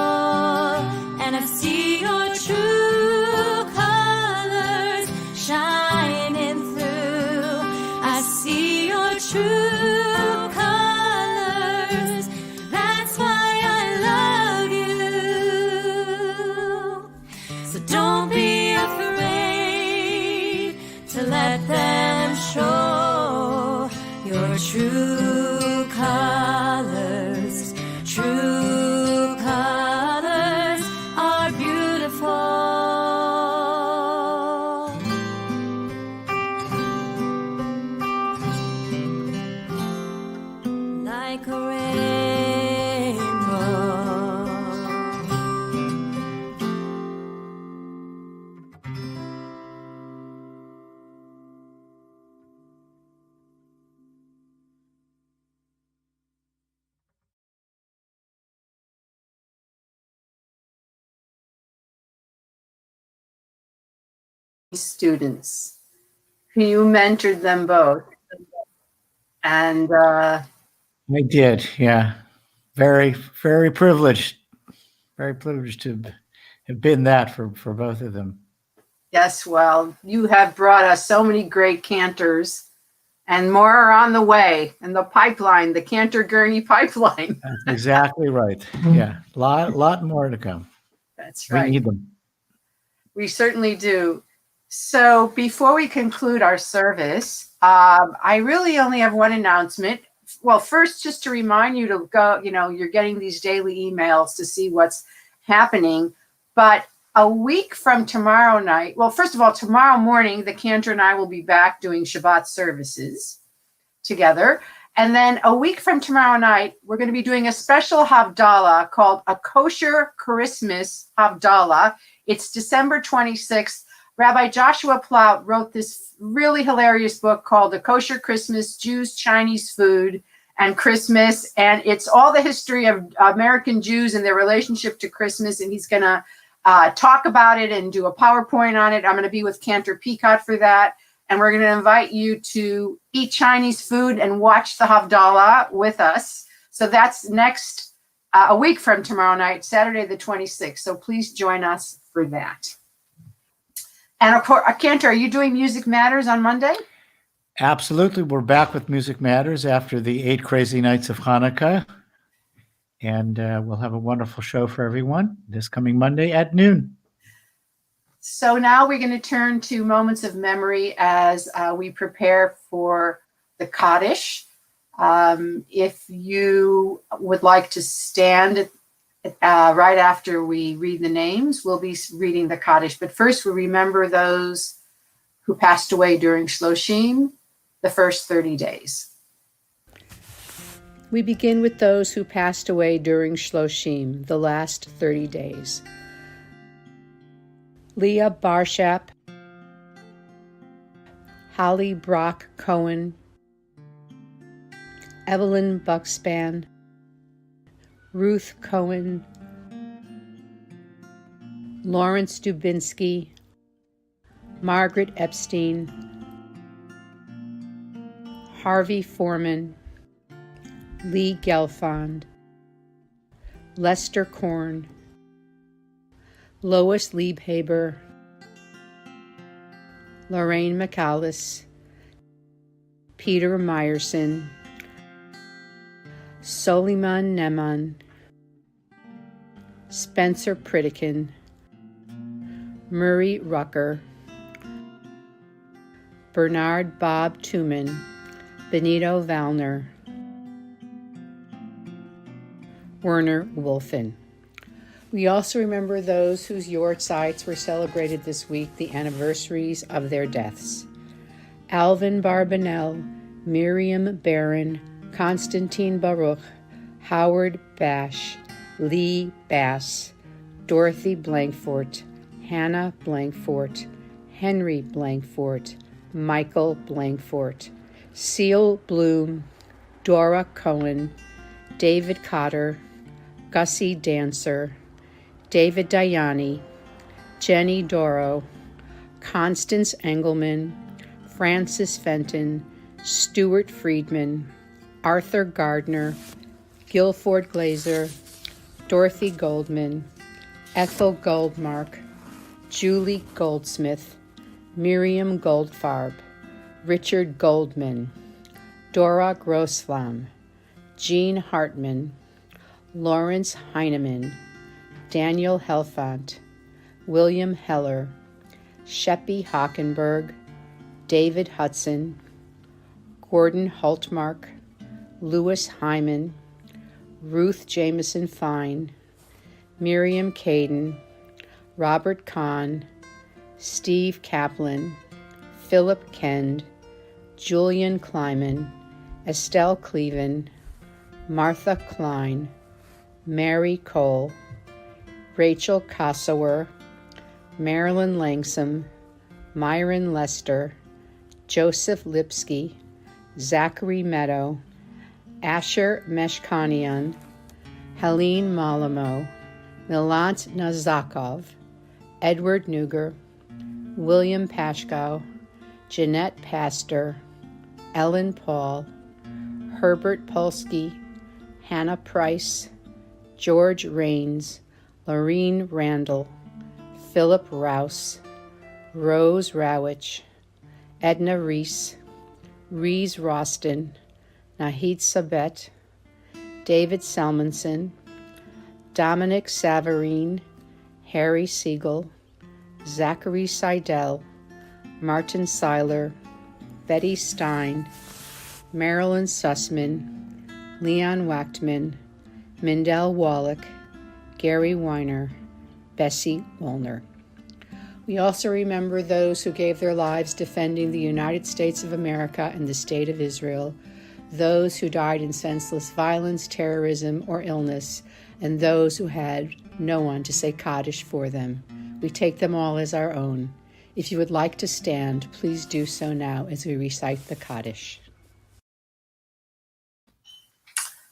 And I see your true colors shining through. I see your true colors. That's why I love you. So don't be afraid to let them show students. You mentored them both. And I did, yeah. Very, very privileged. Very privileged to have been that for both of them. yes, well, you have brought us so many great cantors, and more are on the way in the pipeline, the Cantor Gurney pipeline. That's exactly right. Yeah, a lot more to come. That's We right. need them. We certainly do. So before we conclude our service, I really only have one announcement. Well, first, just to remind you to go, you're getting these daily emails to see what's happening. But a week from tomorrow night, well, first of all, tomorrow morning, the Cantor and I will be back doing Shabbat services together. And then a week from tomorrow night, we're going to be doing a special Havdalah called a Kosher Christmas Havdalah. It's December 26th. Rabbi Joshua Plout wrote this really hilarious book called The Kosher Christmas, Jews, Chinese Food, and Christmas. And it's all the history of American Jews and their relationship to Christmas. And he's going to talk about it and do a PowerPoint on it. I'm going to be with Cantor Peicott for that. And we're going to invite you to eat Chinese food and watch the Havdalah with us. So that's next, a week from tomorrow night, Saturday the 26th. So please join us for that. And of course, Cantor, are you doing Music Matters on Monday? Absolutely. We're back with Music Matters after the 8 crazy nights of Hanukkah. And we'll have a wonderful show for everyone this coming Monday at noon. So now we're going to turn to moments of memory as we prepare for the Kaddish. If you would like to stand right after we read the names, we'll be reading the Kaddish. But first, we remember those who passed away during Shloshim, the first 30 days. We begin with those who passed away during Shloshim, the last 30 days. Leah Barshap, Holly Brock Cohen, Evelyn Buckspan, Ruth Cohen, Lawrence Dubinsky, Margaret Epstein, Harvey Foreman, Lee Gelfond, Lester Korn, Lois Liebhaber, Lorraine McAllis, Peter Meyerson, Soliman Neman, Spencer Pritikin, Murray Rucker, Bernard Bob Tuman, Benito Valner, Werner Wolfen. We also remember those whose yortzites were celebrated this week, the anniversaries of their deaths. Alvin Barbanel, Miriam Barron, Constantine Baruch, Howard Bash, Lee Bass, Dorothy Blankfort, Hannah Blankfort, Henry Blankfort, Michael Blankfort, Seal Bloom, Dora Cohen, David Cotter, Gussie Dancer, David Dayani, Jenny Doro, Constance Engelman, Francis Fenton, Stuart Friedman, Arthur Gardner, Guilford Glazer, Dorothy Goldman, Ethel Goldmark, Julie Goldsmith, Miriam Goldfarb, Richard Goldman, Dora Grossflam, Jean Hartman, Lawrence Heineman, Daniel Helfant, William Heller, Sheppy Hockenberg, David Hudson, Gordon Hultmark, Louis Hyman, Ruth Jameson Fine, Miriam Caden, Robert Kahn, Steve Kaplan, Philip Kend, Julian Kleiman, Estelle Cleven, Martha Klein, Mary Cole, Rachel Kossower, Marilyn Langsam, Myron Lester, Joseph Lipsky, Zachary Meadow, Asher Meshkanian, Helene Malamo, Milant Nazakov, Edward Nuger, William Pashkow, Jeanette Pastor, Ellen Paul, Herbert Polsky, Hannah Price, George Rains, Lorene Randall, Philip Rouse, Rose Rowich, Edna Reese, Reese Roston, Nahid Sabet, David Salmonson, Dominic Savarine, Harry Siegel, Zachary Seidel, Martin Seiler, Betty Stein, Marilyn Sussman, Leon Wachtman, Mindell Wallach, Gary Weiner, Bessie Woolner. We also remember those who gave their lives defending the United States of America and the State of Israel, those who died in senseless violence, terrorism, or illness, and those who had no one to say Kaddish for them. We take them all as our own. If you would like to stand, please do so now as we recite the Kaddish.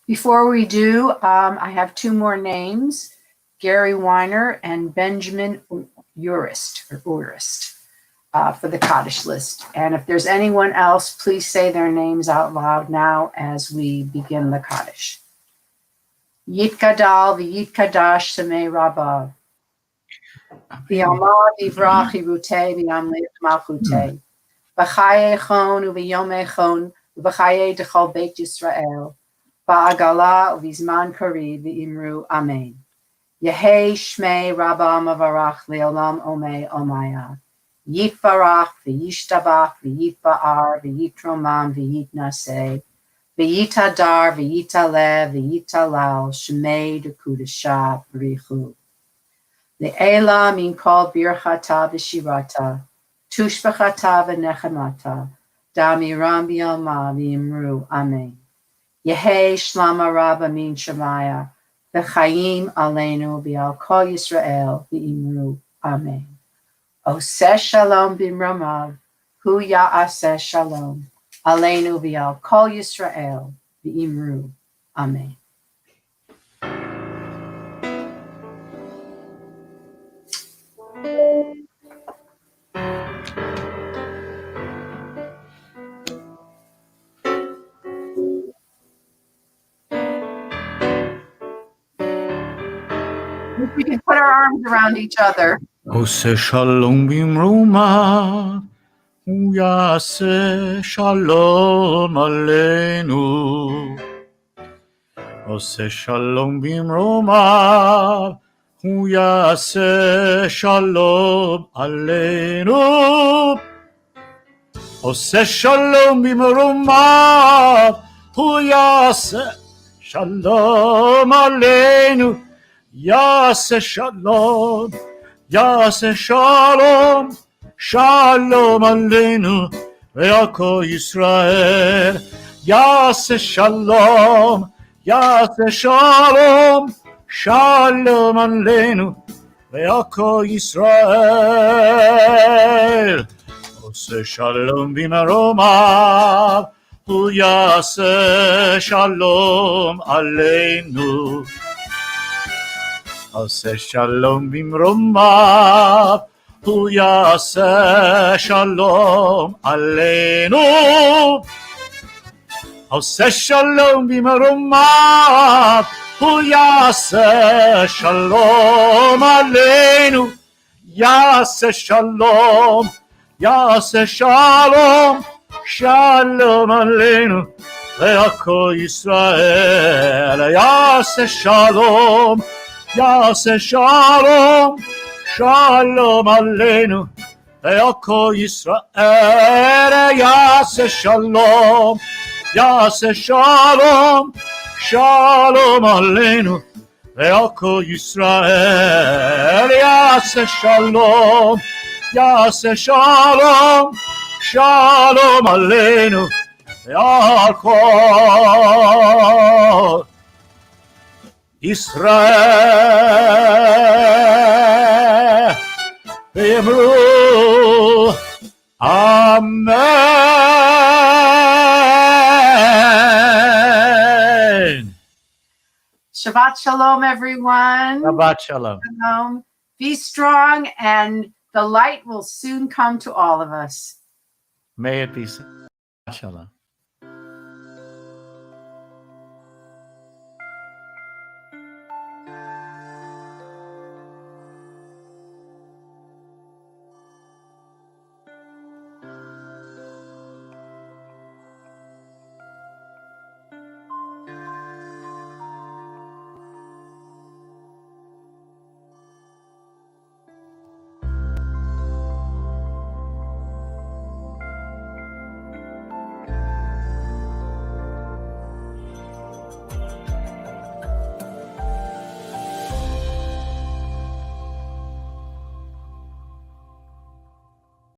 Before we do, I have two more names, Gary Weiner and Benjamin Urist, for the Kaddish list. And if there's anyone else, please say their names out loud now as we begin the Kaddish. Yitkadal v'yitkadash semei Rabbi. V'yamah v'yivrach yirutei v'yamlech malchutei. V'chaye chon u'v'yomei chon u'v'chaye dechol beit Yisrael. V'agala u'v'zman kari v'imru amen. Yehei shmei Rabba mavarach le'olam omei omaya. Yitvarach v'yishtabach v'yitba'ar v'yitromam v'yitnaseh. V'yitadar v'yitalev v'yitalal shmei dekudasha b'richu. Le'ela min kol birchata v'shirata. Tushbachata v'nechemata. Damiram b'yalma v'imru amen. Yehei shlama rabba min shemaya. V'chayim aleinu v'al kol Yisrael v'imru amen. Oseh shalom b'mramav, hu ya'aseh shalom, aleinu v'al kol Yisrael v'imru amen. We can put our arms around each other. Oseh shalom b'mroma, hu yaseh shalom aleinu. Oseh shalom b'mroma, hu yaseh shalom aleinu. Oseh shalom b'mroma, hu yaseh shalom aleinu. Yaseh shalom, Yaseh shalom, shalom aleinu, ve'al Yisrael. Yaseh shalom, Yaseh shalom, shalom aleinu, ve'al Yisrael. Oseh shalom b'maromav, hu yaseh shalom aleinu. Oseh shalom b'mromav, hu yaseh shalom aleinu. Oseh shalom b'mromav, hu yaseh shalom aleinu. Yaseh shalom, yaseh shalom, shalom aleinu, ve'al Yisrael. Yaseh shalom, Yaseh shalom, shalom aleinu, ve'al Yisrael. Yaseh shalom, Yaseh shalom, shalom aleinu, ve'al Yisrael. Yaseh shalom, Yaseh shalom, shalom aleinu, ve'al Israel, v'yamru, amen. Shabbat shalom, everyone. Shabbat shalom. Shalom. Be strong, and The light will soon come to all of us. May it be so. Shalom.